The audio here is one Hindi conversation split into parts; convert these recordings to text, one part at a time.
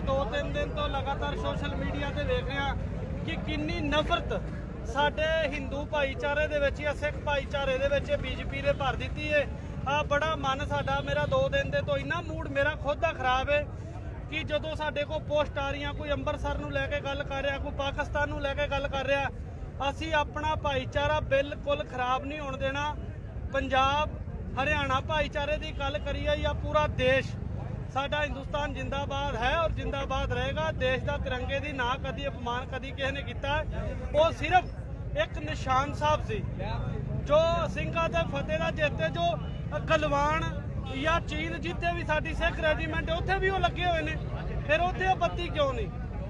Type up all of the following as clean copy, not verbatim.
2-3 दिन तो लगातार सोशल मीडिया ਤੇ ਵੇਖ ਰਿਹਾ ਕਿ ਕਿੰਨੀ ਨਫ਼ਰਤ ਸਾਡੇ ਹਿੰਦੂ ਭਾਈਚਾਰੇ ਦੇ ਵਿੱਚ ਜਾਂ ਸਿੱਖ ਭਾਈਚਾਰੇ ਦੇ ਵਿੱਚ ਬੀਜੇਪੀ ਨੇ ਭਰ ਦਿੱਤੀ ਹੈ। ਆ ਬੜਾ ਮਨ ਸਾਡਾ ਮੇਰਾ 2 ਦਿਨ ਦੇ ਤੋਂ ਇੰਨਾ ਮੂਡ ਮੇਰਾ ਖੁਦ ਦਾ ਖਰਾਬ ਹੈ ਕਿ ਜਦੋਂ ਸਾਡੇ ਕੋਲ ਪੋਸਟ ਆ ਰਹੀਆਂ, ਕੋਈ ਅੰਮ੍ਰਿਤਸਰ ਨੂੰ ਲੈ ਕੇ ਗੱਲ ਕਰ ਰਿਹਾ, ਕੋਈ ਪਾਕਿਸਤਾਨ ਨੂੰ ਲੈ ਕੇ ਗੱਲ ਕਰ ਰਿਹਾ, ਅਸੀਂ ਆਪਣਾ ਭਾਈਚਾਰਾ ਬਿਲਕੁਲ ਖਰਾਬ ਨਹੀਂ ਹੋਣ ਦੇਣਾ। ਪੰਜਾਬ हरियाणा भाईचारे की गल करिए या पूरा देश, साडा हिंदुस्तान जिंदाबाद है और जिंदाबाद रहेगा। देश का तिरंगे की ना कभी अपमान कभी किसी ने किया, वो सिर्फ एक निशान साहब से जो सिंघां ते फतेह दा जिते जो गलवान या चीन जिते भी साडी सिख रेजीमेंट उत्थे भी वो लगे हुए हैं, फिर उत्थे बत्ती क्यों नहीं।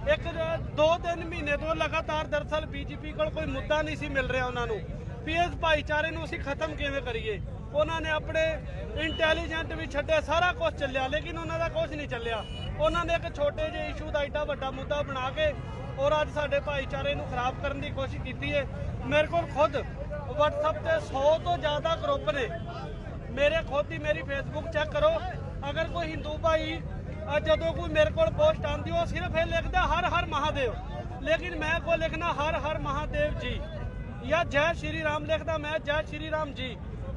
एक 2-3 महीने तो लगातार दरअसल बीजेपी को कोई मुद्दा नहीं सी मिल रहा उन्होंने भी इस भाईचारे नूं असीं खत्म किवें करिए। उन्होंने अपने इंटैलीजेंट भी छड्डे, सारा कुछ चलिया, लेकिन उन्होंने कुछ नहीं चलिया। उन्होंने एक छोटे जे इशू का एडा वड्डा मुद्दा बना के और अज साडे भाईचारे नूं खराब करने की कोशिश की है। मेरे को खुद WhatsApp से 100 तो ज़्यादा ग्रुप ने, मेरे खुद ही मेरी फेसबुक चेक करो। अगर कोई हिंदू भाई जदों कोई मेरे को पोस्ट आती वो सिर्फ ये लिखता हर हर महादेव, लेकिन मैं को लिखना हर हर महादेव जी या जय श्री राम लिखता मैं जय श्री राम जी।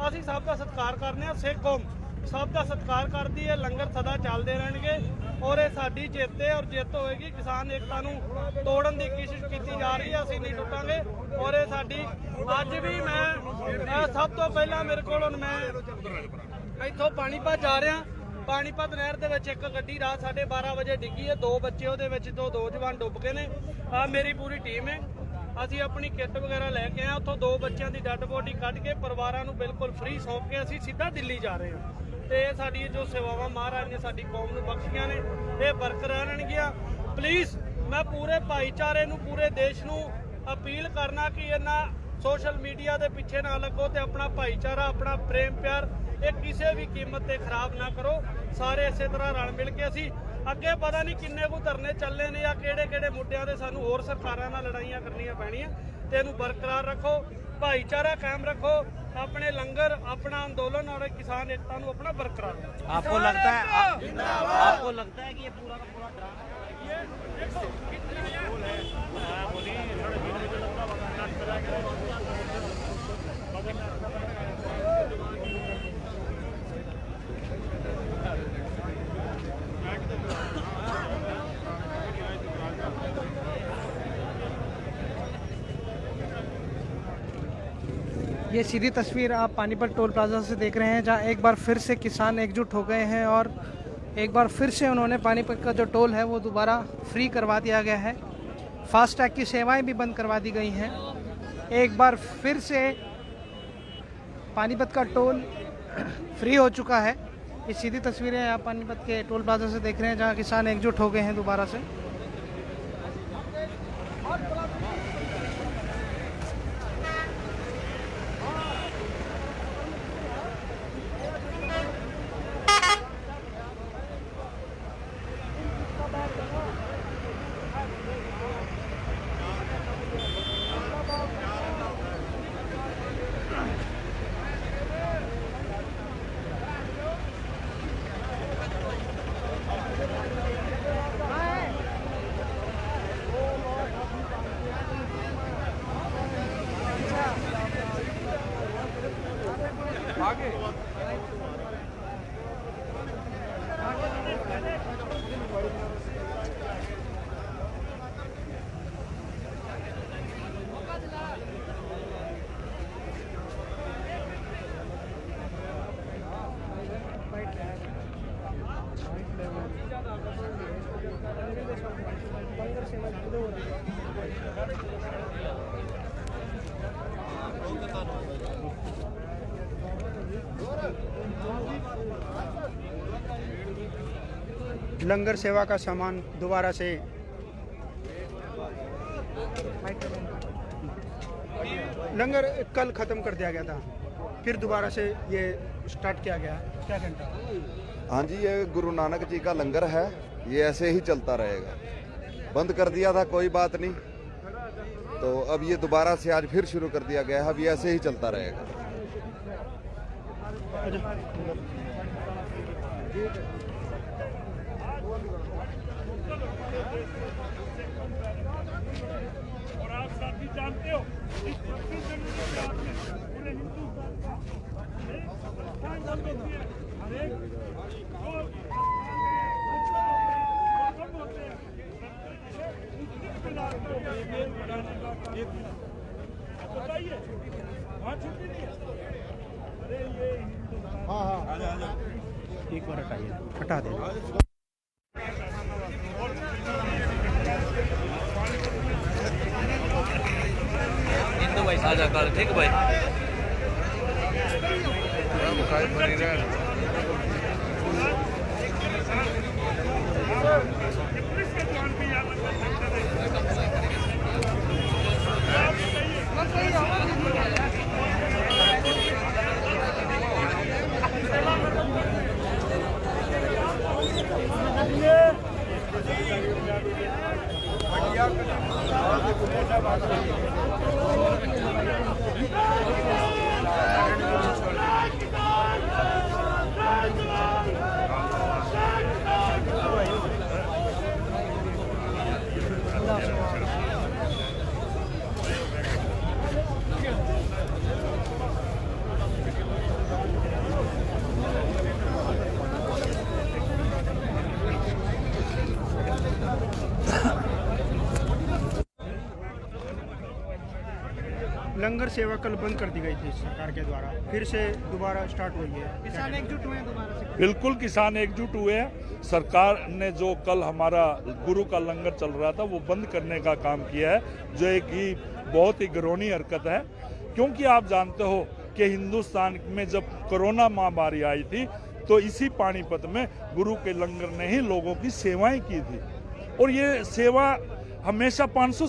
ਅਸੀਂ ਸਭ ਦਾ ਸਤਿਕਾਰ ਕਰਨੇ ਆ, ਸਿੱਖ ਕੌਮ ਸਭ ਦਾ ਸਤਿਕਾਰ ਕਰਦੀ ਹੈ। ਲੰਗਰ ਸਦਾ ਚੱਲਦੇ ਰਹਿਣਗੇ ਔਰ ਇਹ ਸਾਡੀ ਜਿੱਤ ਹੈ ਔਰ ਜਿੱਤ ਹੋਏਗੀ। ਕਿਸਾਨ ਏਕਤਾ ਨੂੰ ਤੋੜਨ ਦੀ ਕੋਸ਼ਿਸ਼ ਕੀਤੀ ਜਾ ਰਹੀ ਹੈ, ਅਸੀਂ ਨਹੀਂ ਟੁੱਟਾਂਗੇ ਔਰ ਇਹ ਸਾਡੀ ਅੱਜ ਵੀ ਮੈਂ ਸਭ ਤੋਂ ਪਹਿਲਾਂ ਮੇਰੇ ਕੋਲ ਹੁਣ ਮੈਂ ਇੱਥੋਂ ਪਾਣੀਪਤ ਜਾ ਰਿਹਾ। ਪਾਣੀਪਤ ਨਹਿਰ ਦੇ ਵਿੱਚ ਇੱਕ ਗੱਡੀ ਰਾਤ 12:30 ਵਜੇ ਡਿੱਗੀ ਹੈ, 2 ਬੱਚੇ ਉਹਦੇ ਵਿੱਚ ਤੋਂ 2 ਜਵਾਨ ਡੁੱਬ ਗਏ ਨੇ। ਮੇਰੀ ਪੂਰੀ ਟੀਮ ਹੈ, ਅਸੀਂ ਆਪਣੀ ਕਿੱਟ ਵਗੈਰਾ ਲੈ ਕੇ ਆਏ। ਉੱਥੋਂ 2 ਬੱਚਿਆਂ ਦੀ ਡੈੱਡ ਬੋਡੀ ਕੱਢ ਕੇ ਪਰਿਵਾਰਾਂ ਨੂੰ ਬਿਲਕੁਲ ਫ੍ਰੀ ਸੌਂਪ ਕੇ ਅਸੀਂ ਸਿੱਧਾ ਦਿੱਲੀ ਜਾ ਰਹੇ ਹਾਂ। ਤੇ ਸਾਡੀ ਜੋ ਸੇਵਾਵਾਂ ਮਹਾਰਾਜ ਨੇ ਸਾਡੀ ਕੌਮ ਨੂੰ ਬਖਸ਼ੀਆਂ ਨੇ ਇਹ ਬਰਕਰਾਰ ਰਹਿਣਗੀਆਂ। ਪਲੀਜ਼ ਮੈਂ ਪੂਰੇ ਭਾਈਚਾਰੇ ਨੂੰ, ਪੂਰੇ ਦੇਸ਼ ਨੂੰ ਅਪੀਲ ਕਰਨਾ ਕਿ ਇਹਨਾਂ ਸੋਸ਼ਲ ਮੀਡੀਆ ਦੇ ਪਿੱਛੇ ਨਾ ਲੱਗੋ ਤੇ ਆਪਣਾ ਭਾਈਚਾਰਾ, ਆਪਣਾ ਪ੍ਰੇਮ ਪਿਆਰ ਇਹ ਕਿਸੇ ਵੀ ਕੀਮਤ ਤੇ ਖਰਾਬ ਨਾ ਕਰੋ। ਸਾਰੇ ਇਸੇ ਤਰ੍ਹਾਂ ਰਲ ਮਿਲ ਕੇ ਅਸੀਂ ਅੱਗੇ ਪਤਾ ਨਹੀਂ ਕਿੰਨੇ ਕੁ ਧਰਨੇ ਚੱਲੇ ਨੇ ਜਾਂ ਕਿਹੜੇ ਮੁੱਦਿਆਂ ਦੇ ਸਾਨੂੰ ਹੋਰ ਸਰਕਾਰਾਂ ਨਾਲ ਲੜਾਈਆਂ ਕਰਨੀਆਂ ਪੈਣੀਆਂ। ਤੇ ਇਹਨੂੰ ਬਰਕਰਾਰ ਰੱਖੋ, ਭਾਈਚਾਰਾ ਕਾਇਮ ਰੱਖੋ, अपने लंगर, अपना आंदोलन और किसान एकता को अपना बरकरार। आपको लगता है कि ये पूरा का पूरा ये सीधी तस्वीर आप पानीपत टोल प्लाजा से देख रहे हैं, जहां एक बार फिर से किसान एकजुट हो गए हैं और एक बार फिर से उन्होंने पानीपत का जो टोल है वो दोबारा फ्री करवा दिया गया है। फास्टैग की सेवाएं भी बंद करवा दी गई हैं। एक बार फिर से पानीपत का टोल फ्री हो चुका है। ये सीधी तस्वीरें आप पानीपत के टोल प्लाजा से देख रहे हैं, जहाँ किसान एकजुट हो गए हैं दोबारा से। लंगर सेवा का सामान दोबारा से लंगर कल ख़त्म कर दिया गया था, फिर दोबारा से ये स्टार्ट किया गया। क्या घंटा? हाँ जी, ये गुरु नानक जी का लंगर है, ये ऐसे ही चलता रहेगा। बंद कर दिया था, कोई बात नहीं, तो अब ये दोबारा से आज फिर शुरू कर दिया गया है। अब ये ऐसे ही चलता रहेगा। एक बार हटाइए, हटा दें। हिंदू भाई साझा कर, ठीक भाई। लंगर सेवा कल बंद कर दी गई थी सरकार के द्वारा, फिर से दोबारा स्टार्ट हुई है। किसान एकजुट हुए हैं दोबारा से। बिल्कुल किसान एकजुट हुए हैं। सरकार ने जो कल हमारा गुरु का लंगर चल रहा था वो बंद करने का काम किया है, जो एक ही बहुत ही घिनौनी हरकत है। क्योंकि आप जानते हो कि हिंदुस्तान में जब कोरोना महामारी आई थी तो इसी पानीपत में गुरु के लंगर ने ही लोगों की सेवाएं की थी। और ये सेवा हमेशा 500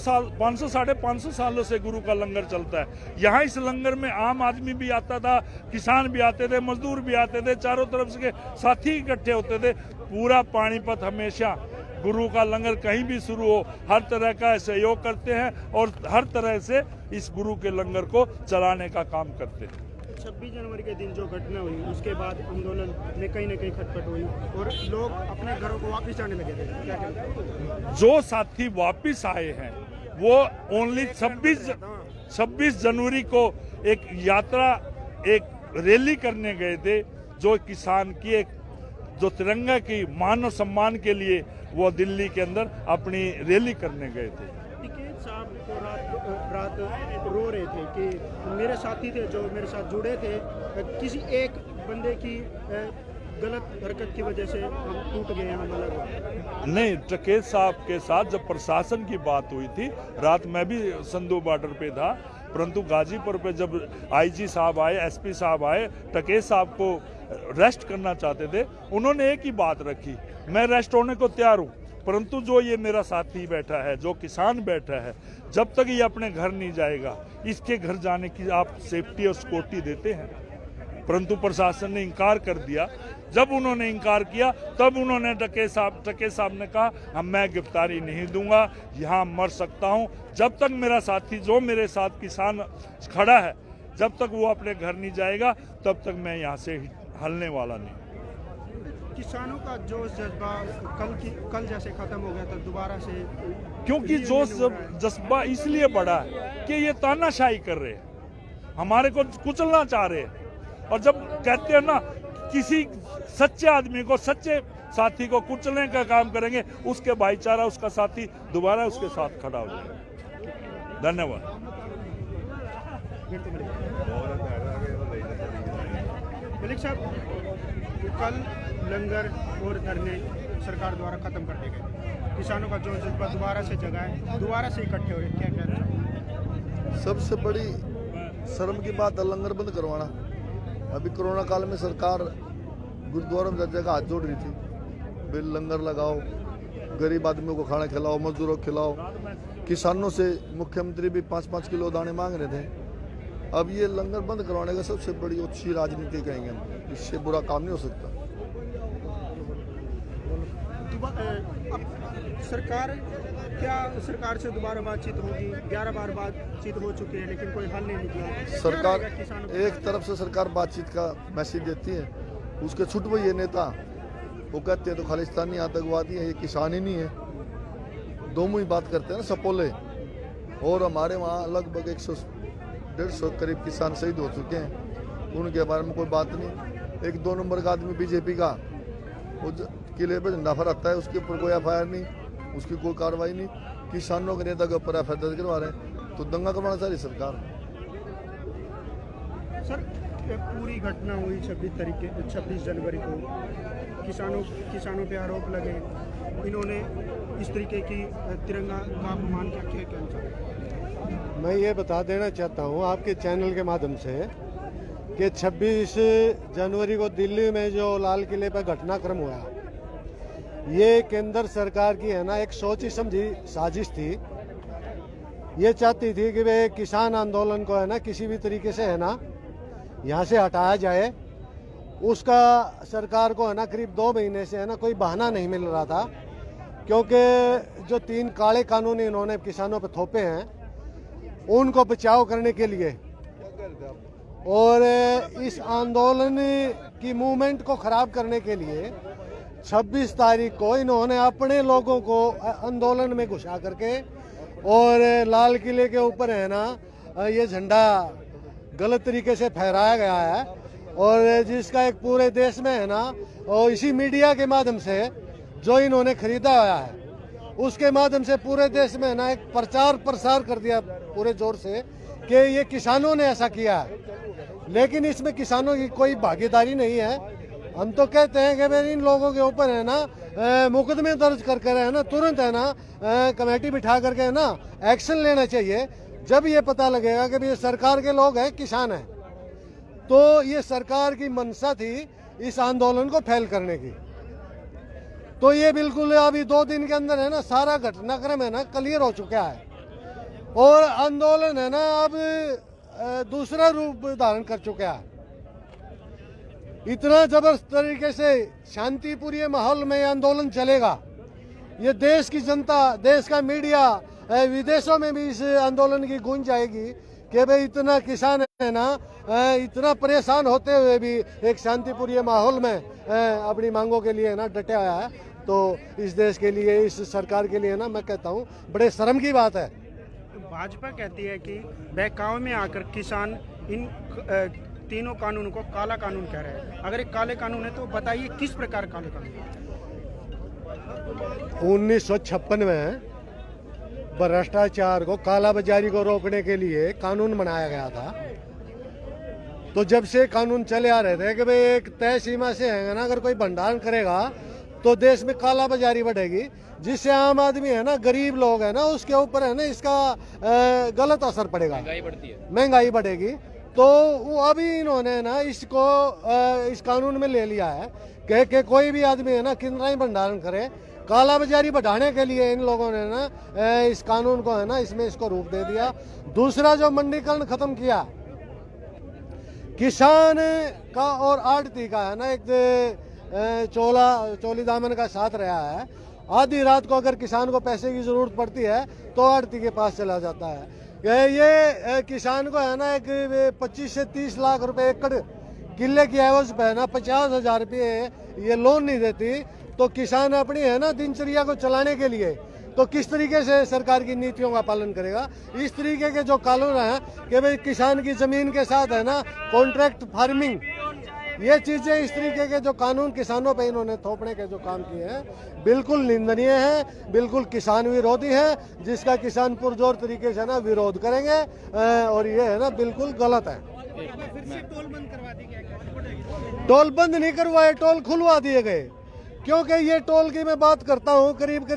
साढ़े 500 सालों से गुरु का लंगर चलता है। यहाँ इस लंगर में आम आदमी भी आता था, किसान भी आते थे, मजदूर भी आते थे, चारों तरफ से साथी इकट्ठे होते थे। पूरा पानीपत हमेशा गुरु का लंगर कहीं भी शुरू हो हर तरह का सहयोग करते हैं और हर तरह से इस गुरु के लंगर को चलाने का काम करते हैं। 26 जनवरी के दिन जो घटना हुई उसके बाद आंदोलन में कहीं न कहीं खटपट हुई और लोग अपने घरों को वापस जाने लगे थे। क्या कहते हैं? जो साथी वापस आए हैं वो ओनली 26 जनवरी को एक यात्रा, एक रैली करने गए थे, जो किसान की एक जो तिरंगा की मान और सम्मान के लिए वो दिल्ली के अंदर अपनी रैली करने गए थे। टिकैत साहब को रात रो रहे थे कि मेरे साथी थे जो मेरे साथ जुड़े थे, किसी एक बंदे की गलत हरकत की वजह से हम टूट गए, हम अलग हो। नहीं, टिकैत साहब के साथ जब प्रशासन की बात हुई थी, रात मैं भी संधू बॉर्डर पे था, परंतु गाजीपुर पे जब आईजी साहब आए, एसपी साहब आए, टिकैत साहब को रेस्ट करना चाहते थे, उन्होंने एक ही बात रखी, मैं रेस्ट होने को तैयार हूँ, परंतु जो ये मेरा साथी बैठा है, जो किसान बैठा है, जब तक ये अपने घर नहीं जाएगा, इसके घर जाने की आप सेफ्टी और सिक्योरिटी देते हैं। परंतु प्रशासन ने इनकार कर दिया। जब उन्होंने इनकार किया तब उन्होंने टिकैत साहब ने कहा मैं गिरफ्तारी नहीं दूंगा, यहाँ मर सकता हूँ, जब तक मेरा साथी जो मेरे साथ किसान खड़ा है, जब तक वो अपने घर नहीं जाएगा तब तक मैं यहाँ से हलने वाला नहीं। किसानों का जोश जज्बा कल जैसे खत्म हो गया था, दोबारा से क्योंकि जोश जज्बा इसलिए बढ़ा है कि ये तानाशाही कर रहे हैं, हमारे को कुचलना चाह रहे हैं। और जब कहते हैं ना किसी सच्चे आदमी को, सच्चे साथी को कुचलने का काम करेंगे, उसके भाईचारा, उसका साथी दोबारा उसके साथ खड़ा हो जाएगा। धन्यवाद। मलिक साहब, कल लंगर और धरने सरकार द्वारा खत्म कर दिए गए, किसानों का जोश जज्बा दोबारा से जगा है, दोबारा से इकट्ठे हो रहे, क्या कहना चाहिए? सबसे बड़ी शर्म की बात है लंगर बंद करवाना। अभी कोरोना काल में सरकार गुरुद्वारा में जगह हाथ जोड़ रही थी, बिल लंगर लगाओ, गरीब आदमियों को खाना खिलाओ, मजदूरों को खिलाओ। किसानों से मुख्यमंत्री भी 5-5 किलो दाने मांग रहे थे। अब ये लंगर बंद करवाने का सबसे बड़ी अच्छी राजनीति कहेंगे हम, इससे बुरा काम नहीं हो सकता। सरकार से दोबारा बातचीत होगी? 11 बार बातचीत हो चुकी है लेकिन कोई हल नहीं निकला। सरकार एक तरफ से सरकार बातचीत का मैसेज देती है, उसके छुट वो ये नेता वो कहते हैं तो खालिस्तानी आतंकवादी है, ये किसान ही नहीं है, दो मुंह बात करते हैं ना सपोले। और हमारे वहाँ लगभग 100-150 करीब किसान शहीद हो चुके हैं, उनके बारे में कोई बात नहीं। 1-2 नंबर का आदमी बीजेपी का वो किले पे झंडा फहराता है, उसके ऊपर कोई FIR नहीं, उसकी कोई कार्रवाई नहीं। किसानों के नेता के ऊपर FIR दर्ज करवा रहे हैं। तो दंगा करवाना चाह रही सरकार। सर पूरी घटना हुई 26 जनवरी को, किसानों पे आरोप लगे, इन्होंने इस तरीके की तिरंगा का अपमान किया, क्या कहना? मैं ये बता देना चाहता हूँ आपके चैनल के माध्यम से कि 26 जनवरी को दिल्ली में जो लाल किले पर घटनाक्रम हुआ, ये केंद्र सरकार की है ना एक सोची समझी साजिश थी। ये चाहती थी कि वे किसान आंदोलन को है ना किसी भी तरीके से है ना यहाँ से हटाया जाए। उसका सरकार को है ना करीब 2 महीने से है ना कोई बहाना नहीं मिल रहा था, क्योंकि जो 3 काले कानून इन्होंने किसानों पर थोपे हैं उनको बचाव करने के लिए और इस आंदोलन की मूवमेंट को खराब करने के लिए 26 तारीख को इन्होंने अपने लोगों को आंदोलन में घुसा करके और लाल किले के ऊपर है ना ये झंडा गलत तरीके से फहराया गया है और जिसका एक पूरे देश में है ना और इसी मीडिया के माध्यम से जो इन्होंने खरीदा हुआ है उसके माध्यम से पूरे देश में है ना एक प्रचार प्रसार कर दिया पूरे जोर से कि ये किसानों ने ऐसा किया है, लेकिन इसमें किसानों की कोई भागीदारी नहीं है। हम तो कहते हैं कि भाई इन लोगों के ऊपर है ना मुकदमे दर्ज कर है ना तुरंत है ना कमेटी बिठा करके है ना एक्शन लेना चाहिए। जब ये पता लगेगा कि ये सरकार के लोग हैं, किसान हैं, तो ये सरकार की मंशा थी इस आंदोलन को फैल करने की। तो ये बिल्कुल अभी 2 दिन के अंदर है ना सारा घटनाक्रम है ना क्लियर हो चुका है और आंदोलन है ना अब दूसरा रूप धारण कर चुका है। इतना जबरदस्त तरीके से शांतिपूर्ण माहौल में आंदोलन चलेगा। ये देश की जनता, देश का मीडिया, विदेशों में भी इस आंदोलन की गूंज जाएगी कि भाई इतना किसान है ना इतना परेशान होते हुए भी एक शांतिपूर्ण माहौल में अपनी मांगों के लिए ना डटा आया है। तो इस देश के लिए, इस सरकार के लिए ना मैं कहता हूँ बड़े शर्म की बात है। भाजपा कहती है कि बहकावे में आकर किसान इन तीनों कानून को काला कानून कह रहे हैं। अगर एक काले कानून है तो बताइए किस प्रकार काले कानून? 1956 में भ्रष्टाचार को, काला बाजारी को रोकने के लिए कानून बनाया गया था। तो जब से कानून चले आ रहे थे कि भाई एक तय सीमा से है ना अगर कोई भंडारण करेगा तो देश में काला बाजारी बढ़ेगी, जिससे आम आदमी है ना गरीब लोग है ना उसके ऊपर है ना इसका गलत असर पड़ेगा, महंगाई बढ़ती है, महंगाई बढ़ेगी। तो वो अभी इन्होंने ना इसको इस कानून में ले लिया है कि कोई भी आदमी है ना कितना ही भंडारण करे। काला बाजारी बढ़ाने के लिए इन लोगों ने ना इस कानून को है ना इसमें इसको रूप दे दिया। दूसरा जो मंडीकरण खत्म किया, किसान का और आड़ती का है ना एक चोली दामन का साथ रहा है। आधी रात को अगर किसान को पैसे की जरूरत पड़ती है तो आड़ती के पास चला जाता है। ये किसान को है ना एक 25 से 30 लाख रुपए एकड़ किले की एवज पे है ना 50,000 रुपये ये लोन नहीं देती। तो किसान अपनी है ना दिनचर्या को चलाने के लिए तो किस तरीके से सरकार की नीतियों का पालन करेगा? इस तरीके के जो कानून है कि भाई किसान की जमीन के साथ है ना कॉन्ट्रैक्ट फार्मिंग, ये चीजें, इस तरीके के जो कानून किसानों पे इन्होंने थोपने के जो काम किए हैं बिल्कुल निंदनीय है, बिल्कुल किसान विरोधी है, जिसका किसान पुरजोर तरीके से ना विरोध करेंगे और ये है ना बिल्कुल गलत है। टोल बंद नहीं करवाए, टोल खुलवा दिए गए। क्योंकि ये टोल की मैं बात करता हूँ करीब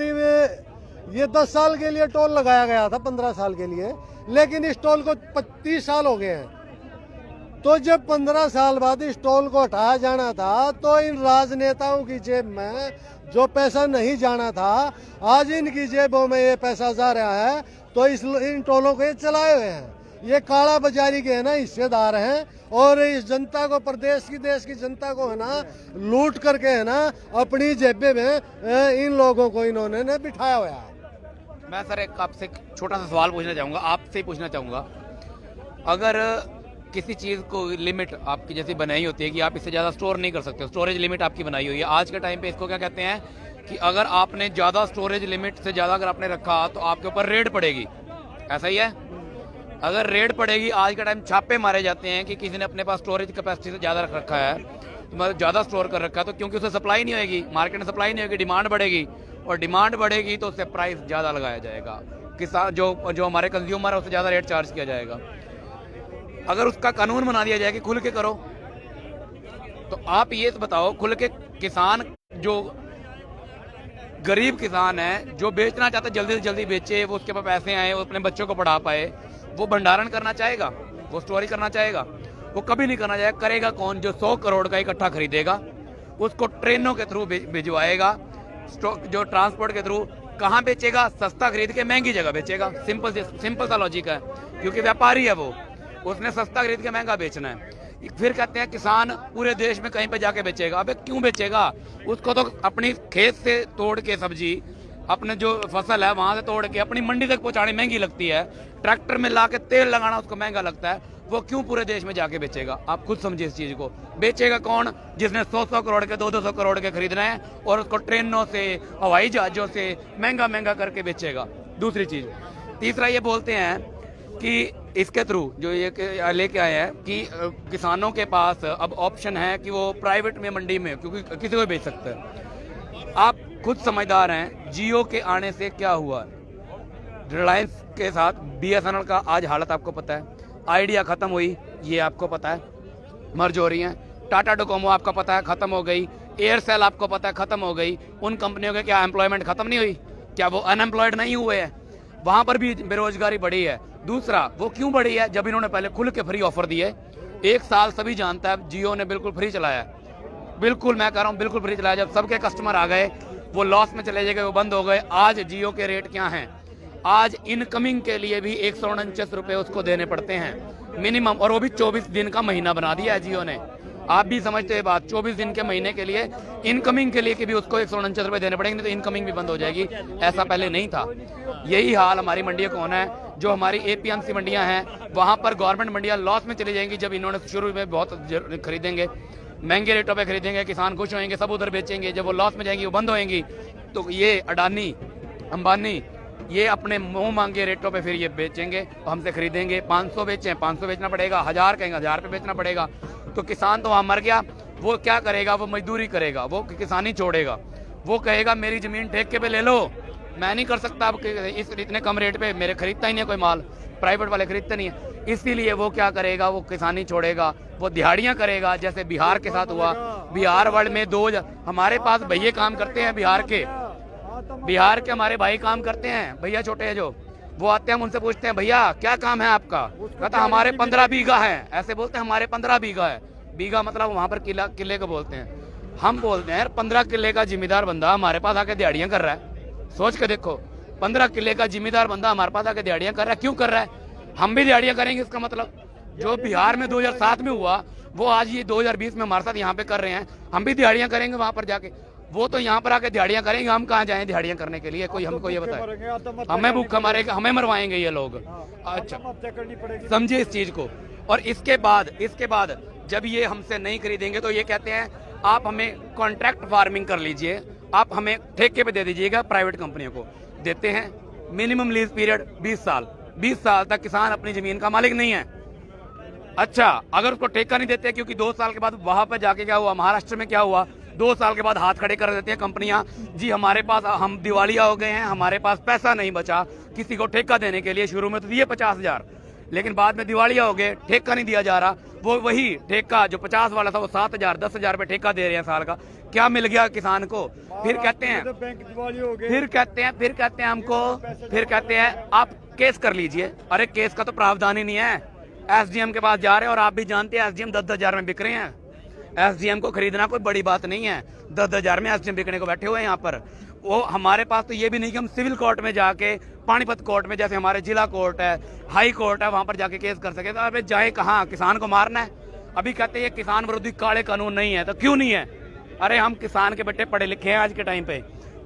ये 10 साल के लिए टोल लगाया गया था, 15 साल के लिए, लेकिन इस टोल को 30 साल हो गए हैं। तो जब 15 साल बाद इस टोल को हटाया जाना था तो इन राजनेताओं की जेब में जो पैसा नहीं जाना था आज इनकी जेबों में ये पैसा जा रहा है। तो इन टोलों को ये चलाए हुए हैं, ये काला बाजारी के है ना हिस्सेदार हैं और इस जनता को, प्रदेश की, देश की जनता को है ना लूट करके है ना अपनी जेबे में इन लोगों को इन्होंने ने बिठाया हुआ है। मैं सर एक आपसे छोटा सा सवाल पूछना चाहूँगा, आपसे ही पूछना चाहूँगा, अगर किसी चीज़ को लिमिट आपकी जैसी बनाई होती है कि आप इससे ज़्यादा स्टोर नहीं कर सकते, स्टोरेज लिमिट आपकी बनाई हुई है, आज के टाइम पे इसको क्या कहते हैं कि अगर आपने ज़्यादा स्टोरेज लिमिट से ज़्यादा अगर आपने रखा तो आपके ऊपर रेड पड़ेगी, ऐसा ही है? अगर रेड पड़ेगी, आज के टाइम छापे मारे जाते हैं कि किसी ने अपने पास स्टोरेज कैपेसिटी से ज़्यादा रख रखा है, तो मतलब ज़्यादा स्टोर कर रखा है, तो क्योंकि उसे सप्लाई नहीं होगी, मार्केट में सप्लाई नहीं होगी, डिमांड बढ़ेगी, और डिमांड बढ़ेगी तो उससे प्राइस ज़्यादा लगाया जाएगा, किसान जो हमारे कंज्यूमर है उससे ज़्यादा रेट चार्ज किया जाएगा। अगर उसका कानून बना दिया जाए कि खुल के करो, तो आप ये बताओ खुल के किसान जो गरीब किसान है जो बेचना चाहता है जल्दी से जल्दी बेचे, वो उसके पास पैसे आए, वो अपने बच्चों को पढ़ा पाए, वो भंडारण करना चाहेगा, वो स्टोरी करना चाहेगा? वो कभी नहीं करना चाहेगा। करेगा कौन? जो 100 करोड़ का इकट्ठा खरीदेगा, उसको ट्रेनों के थ्रू भिजवाएगा, जो ट्रांसपोर्ट के थ्रू कहाँ बेचेगा? सस्ता खरीद के महंगी जगह बेचेगा। सिंपल सा लॉजिक है, क्योंकि व्यापारी है वो, उसने सस्ता खरीद के महंगा बेचना है। फिर कहते हैं किसान पूरे देश में कहीं पे जाके बेचेगा। अबे क्यों बेचेगा? उसको तो अपनी खेत से तोड़ के सब्जी, अपने जो फसल है वहां से तोड़ के अपनी मंडी तक पहुंचानी महंगी लगती है, ट्रैक्टर में ला के तेल लगाना उसको महंगा लगता है, वो क्यों पूरे देश में जाके बेचेगा? आप खुद समझिए इस चीज को। बेचेगा कौन? जिसने 100 करोड़ के 200 करोड़ के खरीदना है और उसको ट्रेनों से, हवाई जहाजों से महंगा करके बेचेगा। दूसरी चीज, तीसरा ये बोलते हैं कि इसके थ्रू जो ये लेके आए हैं कि किसानों के पास अब ऑप्शन है कि वो प्राइवेट में मंडी में क्योंकि किसी को बेच सकते हैं। आप खुद समझदार हैं, जियो के आने से क्या हुआ? रिलायंस के साथ BSNL का आज हालत आपको पता है, आइडिया खत्म हुई, ये आपको पता है, मर्ज हो रही हैं। टाटा डोकोमो आपका पता है खत्म हो गई, एयरसेल आपको पता है खत्म हो गई। उन कंपनियों के क्या एम्प्लॉयमेंट खत्म नहीं हुई? क्या वो अनएम्प्लॉयड नहीं हुए हैं? वहां पर भी बेरोजगारी बढ़ी है। दूसरा, वो क्यों बढ़ी है? जब इन्होंने पहले खुल के फ्री ऑफर दिए, 1 साल सभी जानता है जियो ने बिल्कुल फ्री चलाया, बिल्कुल मैं कह रहा हूँ बिल्कुल फ्री चलाया। जब सबके कस्टमर आ गए वो लॉस में चले गए, वो बंद हो गए। आज जियो के रेट क्या हैं? आज इनकमिंग के लिए भी 149 रुपए उसको देने पड़ते हैं मिनिमम, और वो भी 24 दिन का महीना बना दिया है जियो ने। आप भी समझते हैं बात, 24 दिन के महीने के लिए इनकमिंग के लिए कि भी उसको 149 रुपए देने पड़ेंगे, नहीं तो इनकमिंग भी बंद हो जाएगी। ऐसा पहले नहीं था। यही हाल हमारी मंडियों का होना है। जो हमारी APMC मंडियां हैं वहां पर गवर्नमेंट मंडियां लॉस में चली जाएंगी। जब इन्होंने शुरू में बहुत खरीदेंगे, महंगे रेटों पे खरीदेंगे, किसान खुश होंगे, सब उधर बेचेंगे। जब वो लॉस में जाएंगी, वो बंद होएंगी, तो ये अडानी अंबानी ये अपने मुंह मांगे रेटों पे फिर ये बेचेंगे, हमसे खरीदेंगे। 500 बेचें, 500 बेचना पड़ेगा, 1000 कहेंगे 1000 पे बेचना पड़ेगा। तो किसान तो वहां मर गया। वो क्या करेगा? वो मजदूरी करेगा, वो किसानी छोड़ेगा। वो कहेगा मेरी जमीन ठेके पे ले लो, मैं नहीं कर सकता अब इस इतने कम रेट पे, मेरे खरीदता ही नहीं है कोई माल, प्राइवेट वाले खरीदते नहीं है। इसीलिए वो क्या करेगा? वो किसानी छोड़ेगा, वो दिहाड़ियां करेगा, जैसे बिहार के साथ हुआ। बिहार वर्ल्ड में 2000 हमारे पास भैया काम करते हैं, बिहार के हमारे भाई काम करते हैं, भैया छोटे हैं जो, वो आते हैं, हम उनसे पूछते हैं भैया क्या काम है आपका? कहता हमारे 15 बीघा है। ऐसे बोलते हैं हमारे 15 बीघा है। बीघा मतलब वहां पर किले को बोलते हैं। हम बोलते हैं यार 15 किले का जिम्मेदार बंदा हमारे पास आके दिहाड़ियां कर रहा है। सोच के देखो, 15 किले का जिम्मेदार बंदा हमारे पास आके दिहाड़ियां कर रहा है। क्यों कर रहा है? हम भी दिहाड़ियां करेंगे। इसका मतलब जो बिहार में 2007 में हुआ वो आज ये 2020 में हमारे साथ यहाँ पे कर रहे हैं। हम भी दिहाड़ियां करेंगे वहां पर जाके। वो तो यहाँ पर आके दिहाड़ियां करेंगे, हम कहाँ जाएं दिहाड़ियां करने के लिए? कोई हमको ये बताए? हमें भूखा मारेगा, हमें मरवाएंगे ये लोग। अच्छा, समझिए इस चीज को। और इसके बाद जब ये हमसे नहीं खरीदेंगे तो ये कहते हैं आप हमें कॉन्ट्रैक्ट फार्मिंग कर लीजिए, आप हमें ठेके पे दे दीजिएगा। प्राइवेट कंपनियों को देते हैं मिनिमम लीज पीरियड 20 साल। 20 साल तक किसान अपनी जमीन का मालिक नहीं है। अच्छा, अगर उसको ठेका नहीं देते, क्योंकि 2 साल के बाद वहां पर जाके क्या हुआ, महाराष्ट्र में क्या हुआ, 2 साल के बाद हाथ खड़े कर देते हैं कंपनियां, जी हमारे पास, हम दिवालिया हो गए हैं, हमारे पास पैसा नहीं बचा किसी को ठेका देने के लिए। शुरू में तो दिए 50,000, लेकिन बाद में दिवालिया हो गए, ठेका नहीं दिया जा रहा। वो वही ठेका जो 50 वाला था वो 7,000 10,000 पे ठेका दे रहे हैं साल का। क्या मिल गया किसान को? फिर कहते हैं फिर कहते हैं आप केस कर लीजिए। अरे केस का तो प्रावधान ही नहीं है। SDM के पास जा रहे हैं और आप भी जानते हैं SDM 10,000 में बिक रहे हैं। SDM को खरीदना कोई बड़ी बात नहीं है। 10,000 में SDM बिकने को बैठे हुए हैं यहाँ पर। वो हमारे पास तो ये भी नहीं कि हम सिविल कोर्ट में जाके, पानीपत कोर्ट में, जैसे हमारे जिला कोर्ट है, हाई कोर्ट है, वहां पर जाके केस कर सके। तो अबे जाए कहाँ? किसान को मारना है। अभी कहते हैं ये किसान विरोधी काले कानून नहीं है, तो क्यों नहीं है? अरे हम किसान के बेटे पढ़े लिखे हैं आज के टाइम पे।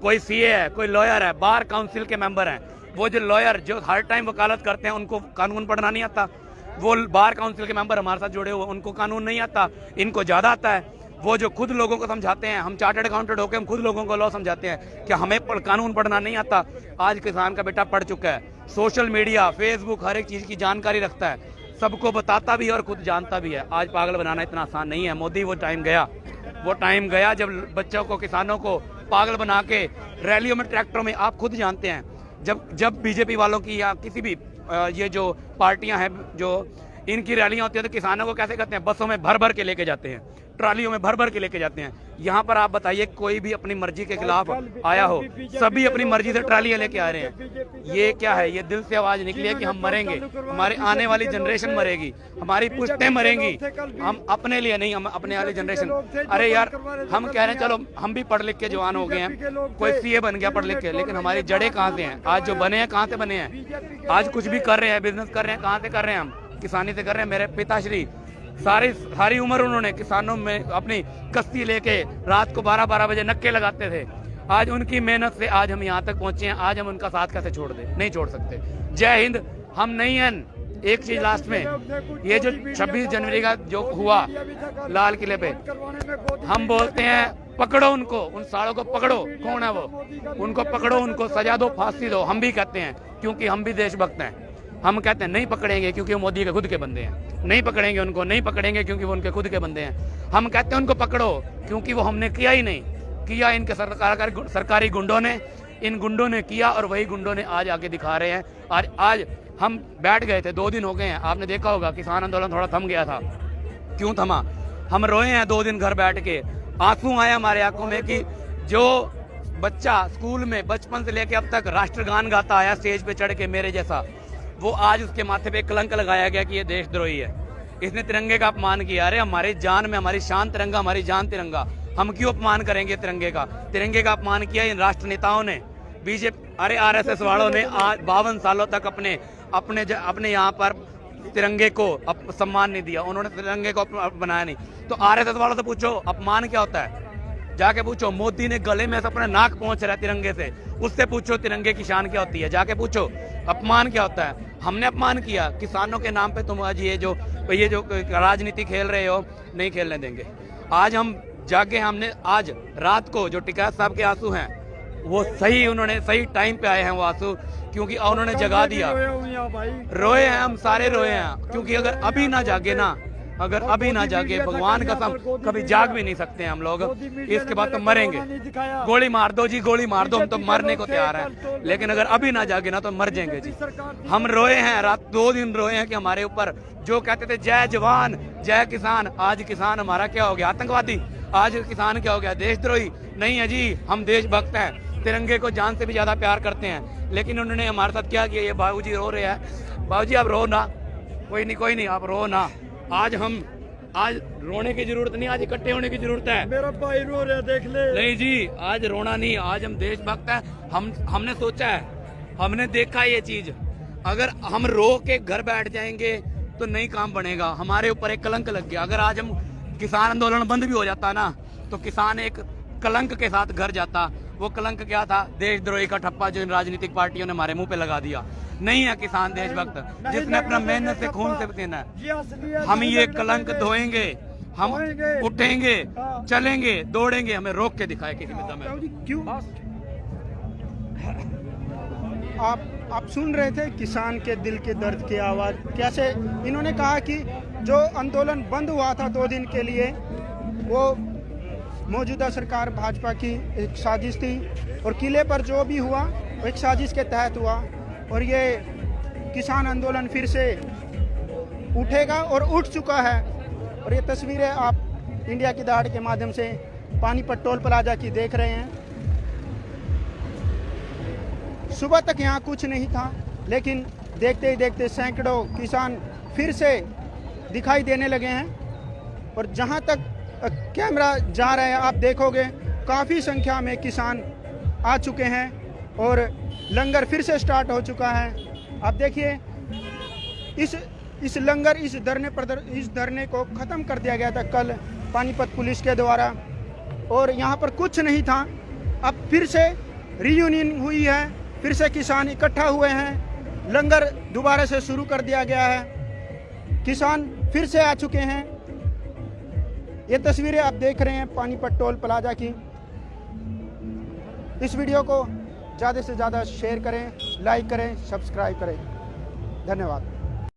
कोई CA है, कोई लॉयर है, बार काउंसिल के मेंबर हैं। वो जो लॉयर जो हर टाइम वकालत करते हैं उनको कानून पढ़ना नहीं आता। वो बार काउंसिल के मेंबर हमारे साथ जुड़े हुए, उनको कानून नहीं आता, इनको ज्यादा आता है। वो जो खुद लोगों को समझाते हैं, हम चार्टर्ड अकाउंटेंट होकर हम खुद लोगों को लॉ समझाते हैं कि हमें कानून पढ़ना नहीं आता। आज किसान का बेटा पढ़ चुका है, सोशल मीडिया, फेसबुक, हर एक चीज की जानकारी रखता है, सबको बताता भी है और खुद जानता भी है। आज पागल बनाना इतना आसान नहीं है। मोदी वो टाइम गया जब बच्चों को, किसानों को पागल बना के रैलियों में, ट्रैक्टरों में, आप खुद जानते हैं जब बीजेपी वालों की या किसी भी ये जो पार्टियां हैं जो इनकी रैलियां होती हैं तो किसानों को कैसे करते हैं, बसों में भर भर के लेके जाते हैं, ट्रालियों में भर भर के लेके जाते हैं। यहाँ पर आप बताइए कोई भी अपनी मर्जी के खिलाफ आया हो, सभी अपनी मर्जी से ट्रालियां लेके आ रहे हैं। ये क्या है? ये दिल से आवाज निकली है कि हम मरेंगे, हमारी आने वाली जनरेशन मरेगी, हमारी पुश्तें मरेंगी, हम अपने लिए नहीं, हम अपने वाली जनरेशन। अरे यार, हम कह रहे हैं चलो हम भी पढ़ लिख के जवान हो गए हैं, कोई सीए बन गया पढ़ लिख के, लेकिन हमारी जड़ें कहाँ से हैं? आज जो बने हैं कहाँ से बने हैं? आज कुछ भी कर रहे हैं, बिजनेस कर रहे हैं, कहाँ से कर रहे हैं? हम किसानी से कर रहे हैं। मेरे पिताश्री सारी उम्र उन्होंने किसानों में अपनी कश्ती लेके रात को 12-12 बजे नक्के लगाते थे। आज उनकी मेहनत से आज हम यहाँ तक पहुंचे हैं। आज हम उनका साथ कैसे छोड़ दें? नहीं छोड़ सकते। जय हिंद। हम नहीं हैं। एक चीज लास्ट में, ये जो 26 जनवरी का जो हुआ लाल किले पे, हम बोलते हैं पकड़ो उनको, उन सालों को पकड़ो। कौन है वो? उनको पकड़ो, उनको सजा दो, फांसी दो। हम भी कहते हैं क्योंकि हम भी देशभक्त हैं। हम कहते हैं नहीं पकड़ेंगे क्योंकि वो मोदी के खुद के बंदे हैं, नहीं पकड़ेंगे उनको, नहीं पकड़ेंगे क्योंकि वो उनके खुद के बंदे हैं। हम कहते हैं उनको पकड़ो क्योंकि वो हमने किया ही नहीं, किया इनके सरकारी गुंडों ने, इन गुंडों ने किया और वही गुंडों ने आज आके दिखा रहे हैं। आज हम बैठ गए थे, 2 दिन हो गए हैं, आपने देखा होगा किसान आंदोलन थोड़ा थम गया था। क्यों थमा? हम रोए हैं 2 दिन घर बैठ के, आंसू आए हमारे आंखों में कि जो बच्चा स्कूल में बचपन से लेके अब तक राष्ट्रगान गाता आया स्टेज पे चढ़ के मेरे जैसा, वो आज उसके माथे पे कलंक लगाया गया कि ये देशद्रोही है, इसने तिरंगे का अपमान किया। अरे हमारी जान में, हमारी शान तिरंगा, हमारी जान तिरंगा, हम क्यों अपमान करेंगे तिरंगे का? तिरंगे का अपमान किया इन राष्ट्र नेताओं ने, बीजेपी, अरे आरएसएस वालों ने 52 सालों तक अपने यहाँ पर तिरंगे को सम्मान नहीं दिया, उन्होंने तिरंगे को बनाया नहीं। तो आरएसएस वालों से पूछो अपमान क्या होता है, जाके पूछो। मोदी ने गले में से अपना नाक पहुंच रहा है तिरंगे से, उससे पूछो तिरंगे की शान क्या होती है, जाके पूछो अपमान क्या होता है। हमने अपमान किया किसानों के नाम पे, तुम आज ये जो राजनीति खेल रहे हो, नहीं खेलने देंगे। आज हम जाके, हमने आज रात को जो टिकैत साहब के आंसू हैं वो सही, उन्होंने सही टाइम पे आए हैं वो आंसू, क्योंकि उन्होंने जगा दिया। रोए हैं हम, सारे रोए हैं, क्योंकि अगर अभी ना जागे ना, अगर अभी ना जागे, भगवान कसम कभी जाग भी नहीं सकते हम लोग, इसके बाद तो मरेंगे। गोली मार दो जी, गोली मार दो, हम तो मरने को तैयार हैं, लेकिन अगर अभी ना जागे ना तो मर जाएंगे जी। हम रोए हैं, रात 2 दिन रोए हैं कि हमारे ऊपर जो कहते थे जय जवान जय किसान, आज किसान हमारा क्या हो गया? आतंकवादी। आज किसान क्या हो गया? देशद्रोही। नहीं है जी, हम देशभक्त हैं, तिरंगे को जान से भी ज्यादा प्यार करते हैं। लेकिन उन्होंने हमारे साथ क्या किया? ये बाबूजी रो रहे हैं, बाबूजी आप रो ना, कोई नहीं आप रो ना। आज रोने की जरूरत नहीं, आज इकट्ठे होने की जरूरत है। मेरा भाई रो रहा है, देख ले। नहीं जी, आज रोना नहीं, आज हम देशभक्त हैं। हमने सोचा है, हमने देखा ये चीज, अगर हम रो के घर बैठ जाएंगे तो नहीं काम बनेगा। हमारे ऊपर एक कलंक लग गया। अगर आज हम किसान आंदोलन बंद भी हो जाता ना तो किसान एक कलंक के साथ घर जाता। वो कलंक क्या था? देशद्रोही का ठप्पा जो इन राजनीतिक पार्टियों ने हमारे मुंह पे लगा दिया। नहीं है किसान देशभक्त, जिसने अपना मेहनत से खून से पसीना है। हम ये कलंक धोएंगे, हम उठेंगे, चलेंगे, दौड़ेंगे, हमें रोक के दिखाए किसी में दम है। क्यों? आप सुन रहे थे किसान के दिल के दर्द की आवाज। कैसे इन्होंने कहा कि जो आंदोलन बंद हुआ था 2 दिन के लिए, वो मौजूदा सरकार भाजपा की एक साजिश थी, और किले पर जो भी हुआ वो एक साजिश के तहत हुआ, और ये किसान आंदोलन फिर से उठेगा और उठ चुका है। और ये तस्वीरें आप इंडिया की दहाड़ के माध्यम से पानीपत टोल प्लाजा की देख रहे हैं। सुबह तक यहाँ कुछ नहीं था, लेकिन देखते ही देखते सैकड़ों किसान फिर से दिखाई देने लगे हैं। और जहाँ तक कैमरा जा रहा है आप देखोगे काफ़ी संख्या में किसान आ चुके हैं और लंगर फिर से स्टार्ट हो चुका है। आप देखिए, इस लंगर, इस धरने को ख़त्म कर दिया गया था कल पानीपत पुलिस के द्वारा, और यहाँ पर कुछ नहीं था। अब फिर से रियूनियन हुई है, फिर से किसान इकट्ठा हुए हैं, लंगर दोबारा से शुरू कर दिया गया है, किसान फिर से आ चुके हैं। ये तस्वीरें आप देख रहे हैं पानीपत टोल प्लाजा की। इस वीडियो को ज़्यादा से ज़्यादा शेयर करें, लाइक करें, सब्सक्राइब करें। धन्यवाद।